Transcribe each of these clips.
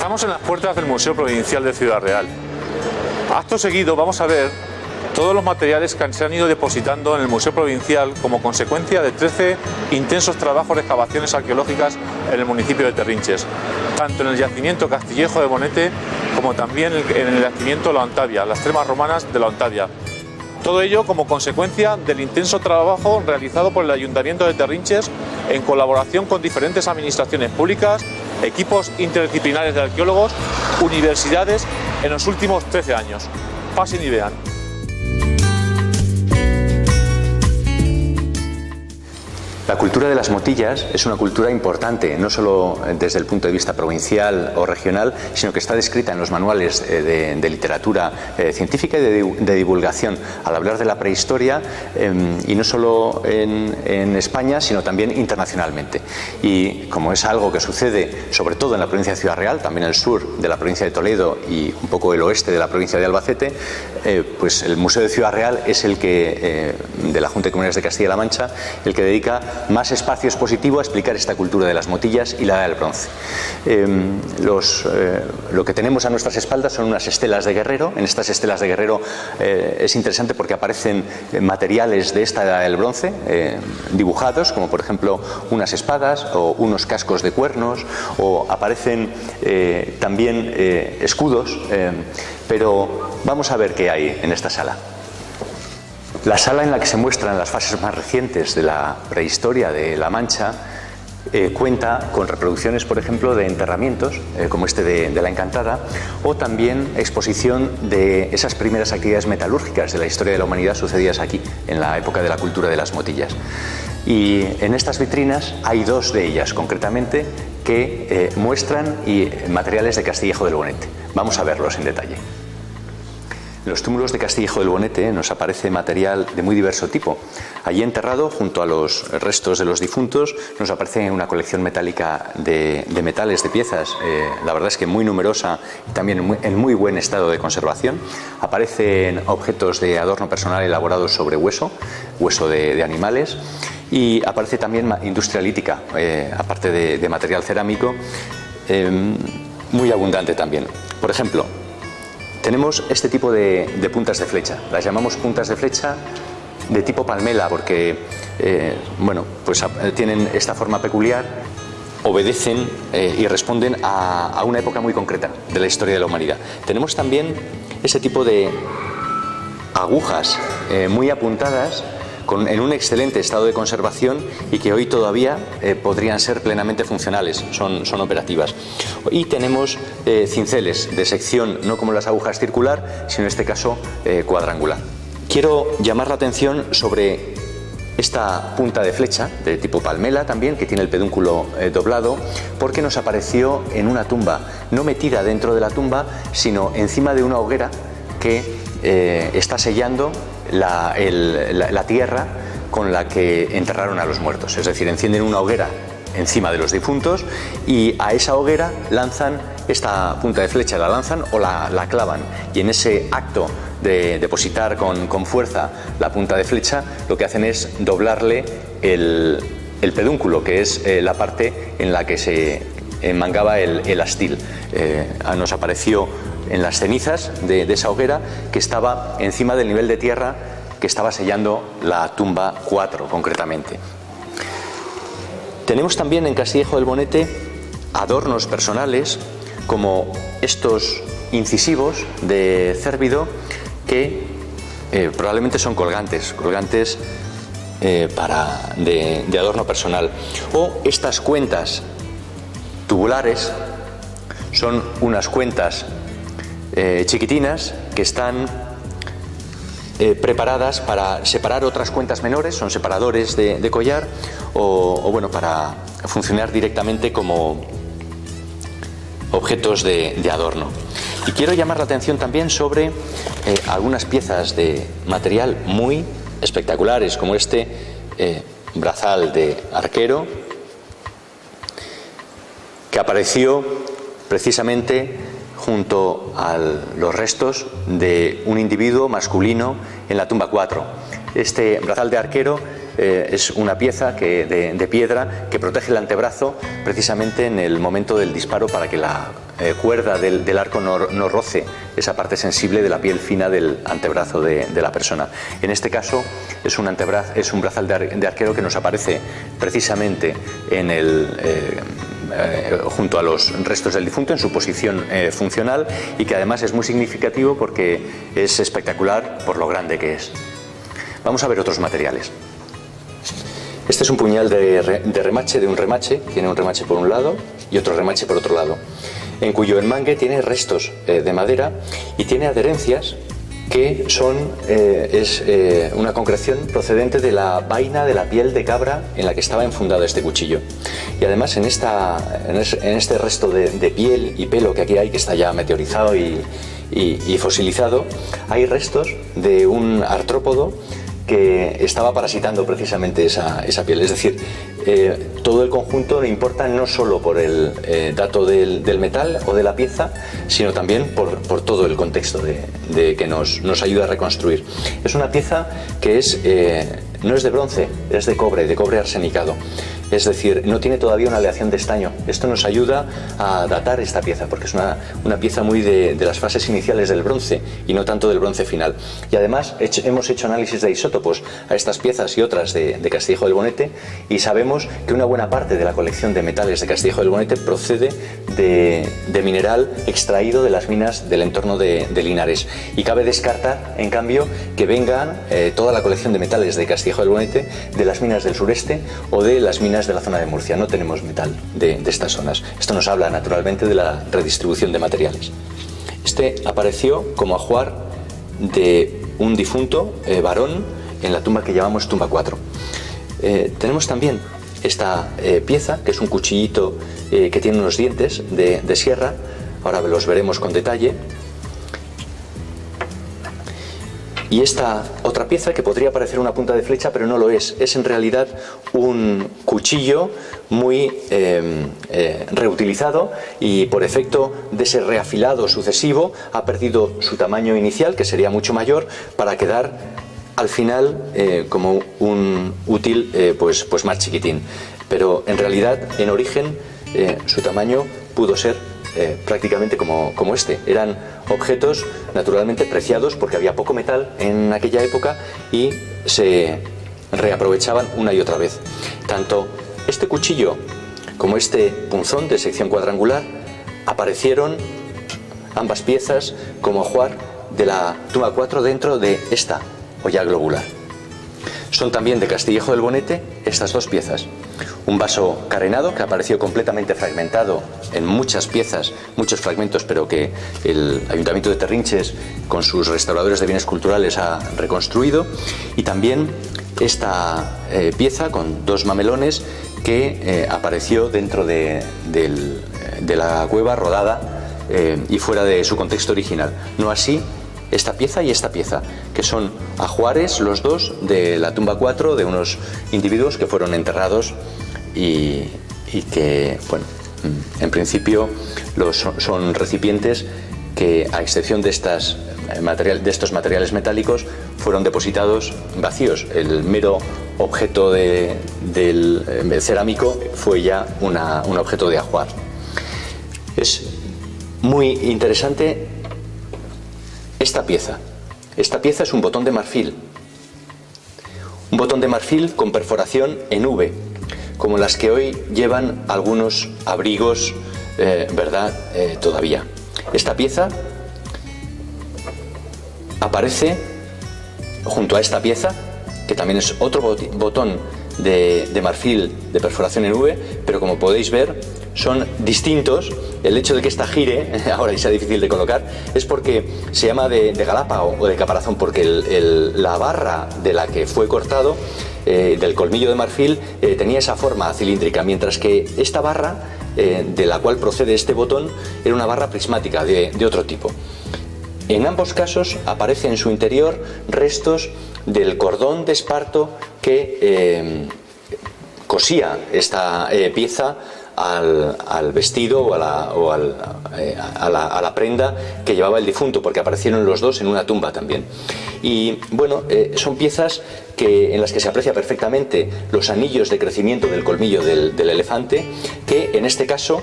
Estamos en las puertas del Museo Provincial de Ciudad Real. Acto seguido vamos a ver todos los materiales que se han ido depositando en el Museo Provincial como consecuencia de 13 intensos trabajos de excavaciones arqueológicas en el municipio de Terrinches, tanto en el yacimiento Castillejo de Bonete como también en el yacimiento La Ontavia, las termas romanas de La Ontavia. Todo ello como consecuencia del intenso trabajo realizado por el Ayuntamiento de Terrinches en colaboración con diferentes administraciones públicas, equipos interdisciplinares de arqueólogos, universidades en los últimos 13 años. Pasen y vean. La cultura de las motillas es una cultura importante, no solo desde el punto de vista provincial o regional, sino que está descrita en los manuales de literatura científica y de divulgación al hablar de la prehistoria, y no solo en España, sino también internacionalmente. Y como es algo que sucede sobre todo en la provincia de Ciudad Real, también el sur de la provincia de Toledo y un poco el oeste de la provincia de Albacete, pues el Museo de Ciudad Real es el que, de la Junta de Comunidades de Castilla-La Mancha, el que dedica más espacio expositivo a explicar esta cultura de las motillas y la edad del bronce. Lo que tenemos a nuestras espaldas son unas estelas de Guerrero. En estas estelas de Guerrero es interesante porque aparecen materiales de esta edad del bronce dibujados, como por ejemplo unas espadas o unos cascos de cuernos, o aparecen también escudos, pero vamos a ver qué hay en esta sala. La sala en la que se muestran las fases más recientes de la prehistoria de La Mancha cuenta con reproducciones, por ejemplo, de enterramientos, como este de La Encantada, o también exposición de esas primeras actividades metalúrgicas de la historia de la humanidad sucedidas aquí, en la época de la cultura de las motillas. Y en estas vitrinas hay dos de ellas, concretamente, que muestran materiales de Castillejo del Bonete. Vamos a verlos en detalle. En los túmulos de Castillejo del Bonete nos aparece material de muy diverso tipo. Allí enterrado, junto a los restos de los difuntos, nos aparece una colección metálica de metales, de piezas, la verdad es que muy numerosa y también en muy buen estado de conservación. Aparecen objetos de adorno personal elaborados sobre hueso de animales, y aparece también industria lítica, aparte de material cerámico, muy abundante también. Por ejemplo, tenemos este tipo de puntas de flecha. Las llamamos puntas de flecha de tipo palmela porque pues tienen esta forma peculiar, obedecen y responden a una época muy concreta de la historia de la humanidad. Tenemos también ese tipo de agujas muy apuntadas en un excelente estado de conservación y que hoy todavía podrían ser plenamente funcionales, son operativas. Y tenemos cinceles de sección, no como las agujas circular, sino en este caso cuadrangular. Quiero llamar la atención sobre esta punta de flecha de tipo palmela también, que tiene el pedúnculo doblado, porque nos apareció en una tumba, no metida dentro de la tumba, sino encima de una hoguera que está sellando la tierra con la que enterraron a los muertos. Es decir, encienden una hoguera encima de los difuntos y a esa hoguera lanzan esta punta de flecha, la lanzan o la clavan, y en ese acto de depositar con fuerza la punta de flecha, lo que hacen es doblarle el pedúnculo, que es la parte en la que se enmangaba el astil. Nos apareció en las cenizas de esa hoguera, que estaba encima del nivel de tierra que estaba sellando la tumba 4 concretamente. Tenemos también en Castillejo del Bonete adornos personales como estos incisivos de cérvido que probablemente son colgantes de adorno personal, o estas cuentas tubulares. Son unas cuentas chiquitinas que están preparadas para separar otras cuentas menores, son separadores de collar, o bueno, para funcionar directamente como objetos de adorno. Y quiero llamar la atención también sobre algunas piezas de material muy espectaculares, como este brazal de arquero, que apareció precisamente junto a los restos de un individuo masculino en la tumba 4. Este brazal de arquero es una pieza de piedra que protege el antebrazo precisamente en el momento del disparo para que la cuerda del arco no roce esa parte sensible de la piel fina del antebrazo de la persona. En este caso es un brazal de arquero que nos aparece precisamente junto a los restos del difunto en su posición funcional, y que además es muy significativo porque es espectacular por lo grande que es. Vamos a ver otros materiales. Este es un puñal de un remache, tiene un remache por un lado y otro remache por otro lado, en cuyo enmangue tiene restos de madera y tiene adherencias que es una concreción procedente de la vaina de la piel de cabra en la que estaba enfundado este cuchillo. Y además en este resto de piel y pelo que aquí hay, que está ya meteorizado y fosilizado, hay restos de un artrópodo que estaba parasitando precisamente esa piel. Es decir, todo el conjunto importa no solo por el dato del metal o de la pieza, sino también por todo el contexto que nos ayuda a reconstruir. Es una pieza que no es de bronce, es de cobre arsenicado. Es decir, no tiene todavía una aleación de estaño. Esto nos ayuda a datar esta pieza, porque es una pieza muy de las fases iniciales del bronce y no tanto del bronce final. Y además hemos hecho análisis de isótopos a estas piezas y otras de Castillejo del Bonete, y sabemos que una buena parte de la colección de metales de Castillejo del Bonete procede de mineral extraído de las minas del entorno de Linares. Y cabe descartar, en cambio, que vengan toda la colección de metales de Castillejo del Bonete de las minas del sureste o de las minas de la zona de Murcia. No tenemos metal de estas zonas. Esto nos habla naturalmente de la redistribución de materiales. Este apareció como ajuar de un difunto varón en la tumba que llamamos tumba 4. Tenemos también esta pieza, que es un cuchillito que tiene unos dientes de sierra. Ahora los veremos con detalle. Y esta otra pieza, que podría parecer una punta de flecha, pero no lo es. Es en realidad un cuchillo muy reutilizado, y por efecto de ese reafilado sucesivo ha perdido su tamaño inicial, que sería mucho mayor, para quedar al final como un útil pues más chiquitín. Pero en realidad, en origen, su tamaño pudo ser prácticamente como este. Eran objetos naturalmente preciados porque había poco metal en aquella época y se reaprovechaban una y otra vez. Tanto este cuchillo como este punzón de sección cuadrangular aparecieron, ambas piezas, como ajuar de la tumba 4 dentro de esta olla globular. Son también de Castillejo del Bonete estas dos piezas. Un vaso carenado que apareció completamente fragmentado en muchas piezas, muchos fragmentos, pero que el Ayuntamiento de Terrinches, con sus restauradores de bienes culturales, ha reconstruido. Y también esta pieza con dos mamelones que apareció dentro de la cueva, rodada y fuera de su contexto original. No así esta pieza y esta pieza, que son ajuares los dos de la tumba 4 de unos individuos que fueron enterrados y que, bueno, en principio son recipientes que, a excepción de estos materiales metálicos, fueron depositados vacíos. El mero objeto del cerámico fue ya un objeto de ajuar. Es muy interesante esta pieza. Esta pieza es un botón de marfil. Un botón de marfil con perforación en V, como las que hoy llevan algunos abrigos, ¿verdad? Todavía. Esta pieza aparece junto a esta pieza, que también es otro botón de marfil de perforación en V, pero como podéis ver son distintos. El hecho de que esta gire ahora y sea difícil de colocar es porque se llama de galápago o de caparazón, porque la barra de la que fue cortado, del colmillo de marfil, tenía esa forma cilíndrica, mientras que esta barra de la cual procede este botón era una barra prismática de otro tipo. En ambos casos aparece en su interior restos del cordón de esparto que cosía esta pieza al vestido o a la prenda que llevaba el difunto, porque aparecieron los dos en una tumba también. Y bueno, son piezas en las que se aprecia perfectamente los anillos de crecimiento del colmillo del elefante, que en este caso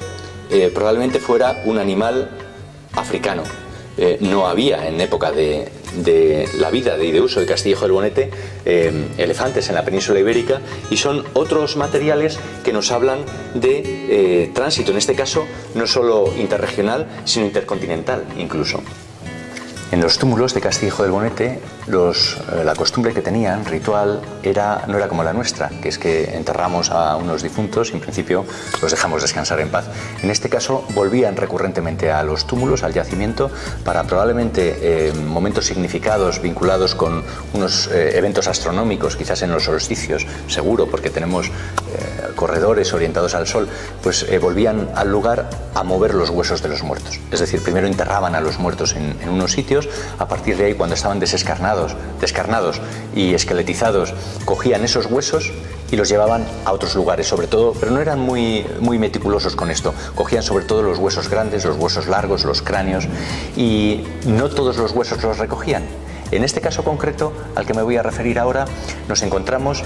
probablemente fuera un animal africano. No había en época de la vida y de uso de Castillejo del Bonete elefantes en la península ibérica, y son otros materiales que nos hablan de tránsito, en este caso no solo interregional sino intercontinental incluso. En los túmulos de Castillejo del Bonete, la costumbre que tenían, ritual, no era como la nuestra, que es que enterramos a unos difuntos y en principio los dejamos descansar en paz. En este caso, volvían recurrentemente a los túmulos, al yacimiento, para probablemente momentos significados vinculados con unos eventos astronómicos, quizás en los solsticios, seguro, porque tenemos corredores orientados al sol, pues volvían al lugar a mover los huesos de los muertos. Es decir, primero enterraban a los muertos en unos sitios. A partir de ahí, cuando estaban descarnados y esqueletizados, cogían esos huesos y los llevaban a otros lugares, sobre todo, pero no eran muy meticulosos con esto. Cogían sobre todo los huesos grandes, los huesos largos, los cráneos, y no todos los huesos los recogían. En este caso concreto, al que me voy a referir ahora, nos encontramos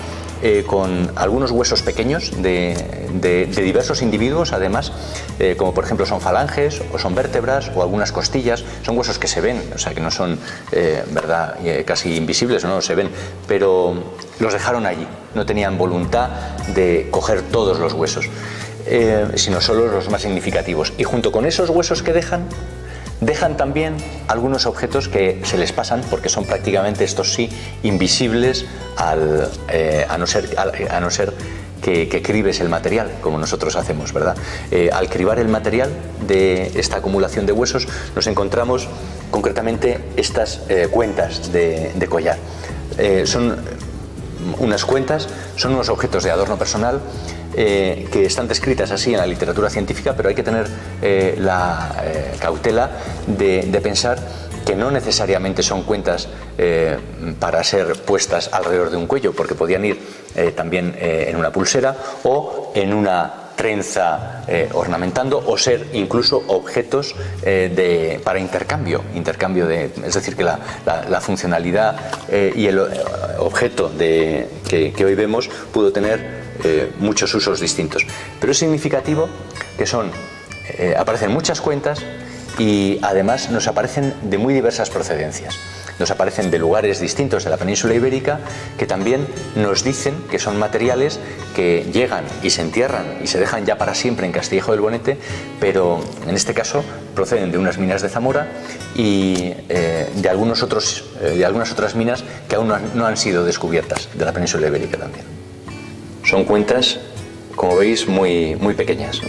con algunos huesos pequeños de diversos individuos, además, como por ejemplo son falanges, o son vértebras, o algunas costillas. Son huesos que se ven, o sea que no son, verdad, casi invisibles, no se ven, pero los dejaron allí. No tenían voluntad de coger todos los huesos, sino solo los más significativos. Y junto con esos huesos que dejan también algunos objetos que se les pasan, porque son prácticamente, estos sí, invisibles a no ser que cribes el material, como nosotros hacemos, ¿verdad? Al cribar el material de esta acumulación de huesos, nos encontramos concretamente estas cuentas de collar. Son unas cuentas, son unos objetos de adorno personal que están descritas así en la literatura científica, pero hay que tener la cautela de pensar que no necesariamente son cuentas para ser puestas alrededor de un cuello, porque podían ir también en una pulsera o en una trenza ornamentando, o ser incluso objetos para intercambio es decir, que la funcionalidad y el objeto que hoy vemos pudo tener muchos usos distintos. Pero es significativo que aparecen muchas cuentas, y además nos aparecen de muy diversas procedencias. Nos aparecen de lugares distintos de la península ibérica, que también nos dicen que son materiales que llegan y se entierran y se dejan ya para siempre en Castillejo del Bonete, pero en este caso proceden de unas minas de Zamora y de algunas otras minas que aún no han sido descubiertas, de la península ibérica también. Son cuentas, como veis, muy pequeñas, ¿no?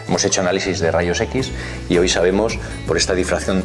Hemos hecho análisis de rayos X y hoy sabemos, por esta difracción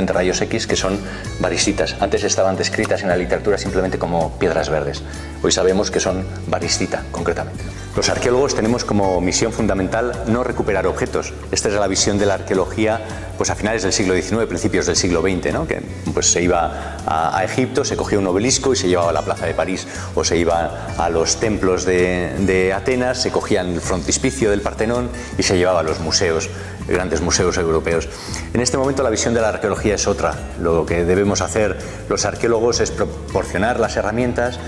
de rayos X, que son varistitas. Antes estaban descritas en la literatura simplemente como piedras verdes. Hoy sabemos que son varistita, concretamente. Los arqueólogos tenemos como misión fundamental no recuperar objetos. Esta es la visión de la arqueología, pues a finales del siglo XIX, principios del siglo XX, ¿no? Que pues se iba a Egipto, se cogía un obelisco y se llevaba a la plaza de París, o se iba a los templos de Atenas, se cogían el frontispicio del Partenón y se llevaba a los museos, grandes museos europeos. En este momento la visión de la arqueología es otra. Lo que debemos hacer los arqueólogos es proporcionar las herramientas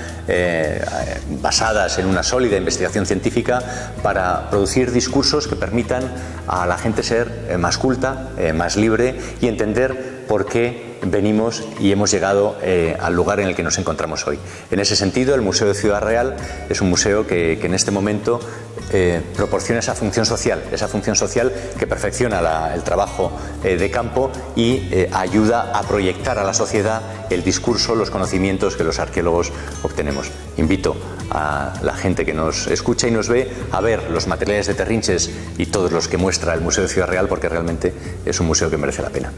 basadas en una sólida investigación científica para producir discursos que permitan a la gente ser más culta, más libre, y entender por qué venimos y hemos llegado al lugar en el que nos encontramos hoy. En ese sentido, el Museo de Ciudad Real es un museo que en este momento proporciona esa función social que perfecciona el trabajo de campo y ayuda a proyectar a la sociedad el discurso, los conocimientos que los arqueólogos obtenemos. Invito a la gente que nos escucha y nos ve a ver los materiales de Terrinches y todos los que muestra el Museo de Ciudad Real, porque realmente es un museo que merece la pena.